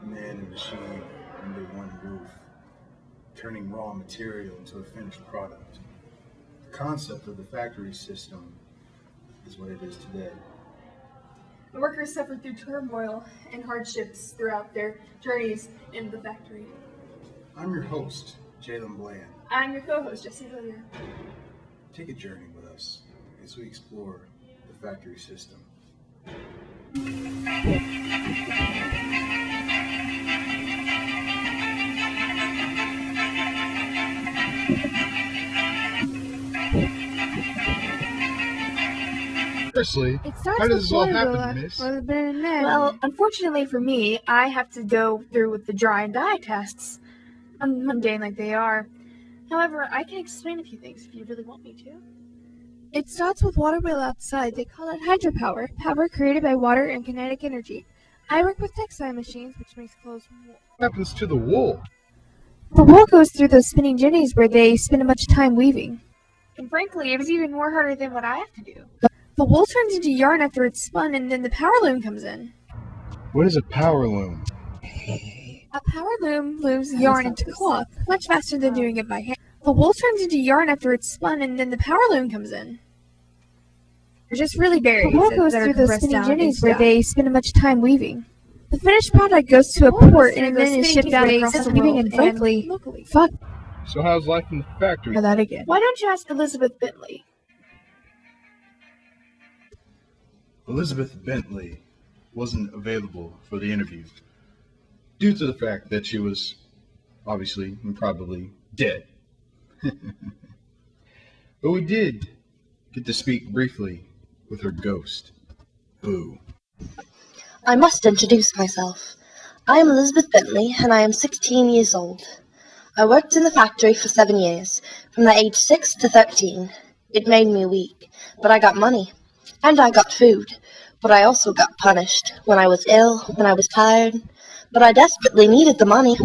man and machine under one roof, turning raw material into a finished product. The concept of the factory system is what it is today. The workers suffered through turmoil and hardships throughout their journeys in the factory. I'm your host, Jalen Bland. I'm your co-host, Jesse Hillier. Take a journey with us as we explore the factory system. Firstly, how does this all happen, miss? Well, unfortunately for me, I have to go through with the dry and dye tests, mundane like they are. However, I can explain a few things if you really want me to. It starts with water wheel outside. They call it hydropower, power created by water and kinetic energy. I work with textile machines, which makes clothes from wool. What happens to the wool? The wool goes through those spinning jennies where they spend much time weaving. And frankly, it was even more harder than what I have to do. The wool turns into yarn after it's spun, and then the power loom comes in. What is a power loom? A power loom looms yarn into cloth, much faster than doing it by hand. The wool turns into yarn after it's spun, and then the power loom comes in. They're just really berries. The wool goes through those spinning jennies where they spend much time weaving. The finished product goes to a port, and then is shipped out across the world. And frankly, fuck. So how's life in the factory? That again. Why don't you ask Elizabeth Bentley? Elizabeth Bentley wasn't available for the interview due to the fact that she was obviously and probably dead. But we did get to speak briefly with her ghost, Boo. I must introduce myself. I am Elizabeth Bentley, and I am 16 years old. I worked in the factory for 7 years, from the age 6 to 13. It made me weak, but I got money. And I got food, but I also got punished when I was ill, when I was tired, but I desperately needed the money.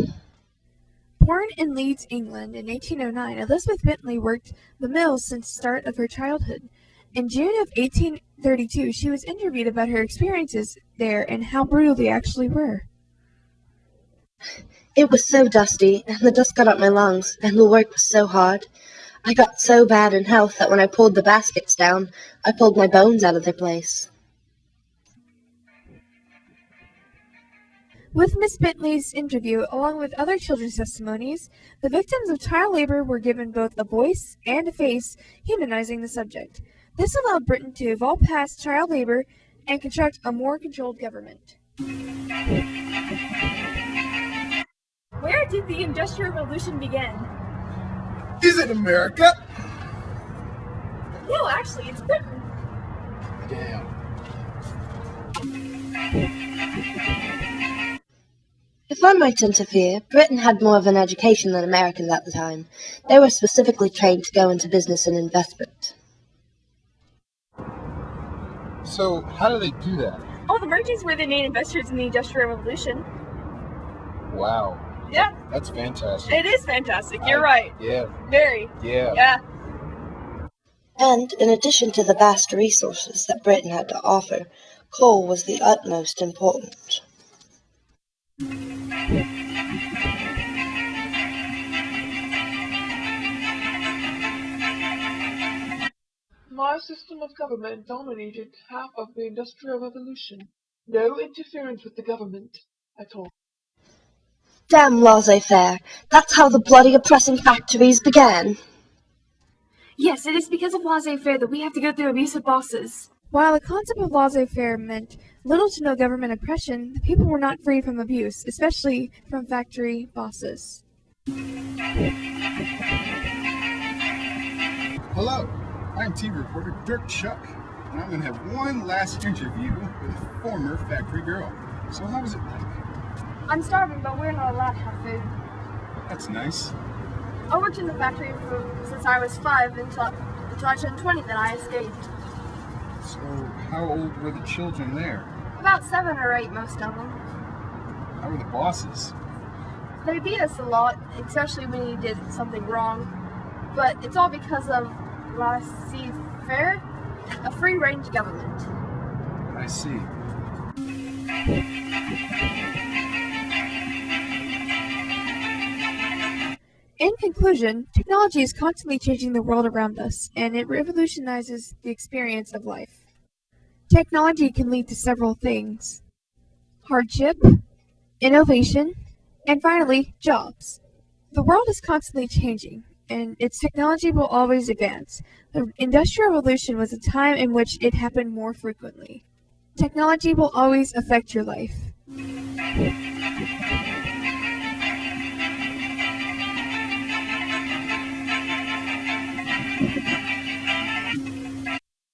Born in Leeds, England in 1809, Elizabeth Bentley worked the mills since the start of her childhood. In June of 1832, she was interviewed about her experiences there and how brutal they actually were. It was so dusty, and the dust got up my lungs, and the work was so hard. I got so bad in health that when I pulled the baskets down, I pulled my bones out of their place. With Miss Bentley's interview, along with other children's testimonies, the victims of child labor were given both a voice and a face, humanizing the subject. This allowed Britain to evolve past child labor and construct a more controlled government. Where did the Industrial Revolution begin? Is it America? No, actually, it's Britain. Damn. If I might interfere, Britain had more of an education than Americans at the time. They were specifically trained to go into business and investment. So how do they do that? Oh, the merchants were the main investors in the Industrial Revolution. Wow. Yeah. That's fantastic. It is fantastic. You're right. Yeah. Very. Yeah. Yeah. And in addition to the vast resources that Britain had to offer, coal was the utmost important. My system of government dominated half of the Industrial Revolution. No interference with the government at all. Damn laissez-faire. That's how the bloody oppressing factories began. Yes, it is because of laissez-faire that we have to go through abusive bosses. While the concept of laissez-faire meant little to no government oppression, the people were not free from abuse, especially from factory bosses. Hello, I'm TV reporter Dirk Chuck, and I'm going to have one last interview with a former factory girl. So how was it like? I'm starving, but we're not allowed to have food. That's nice. I worked in the factory since I was 5 until I turned 20, then I escaped. So how old were the children there? About 7 or 8, most of them. How were the bosses? They beat us a lot, especially when you did something wrong. But it's all because of laissez-faire, a free-range government. I see. In conclusion, technology is constantly changing the world around us, and it revolutionizes the experience of life. Technology can lead to several things: hardship, innovation, and finally, jobs. The world is constantly changing, and its technology will always advance. The Industrial Revolution was a time in which it happened more frequently. Technology will always affect your life.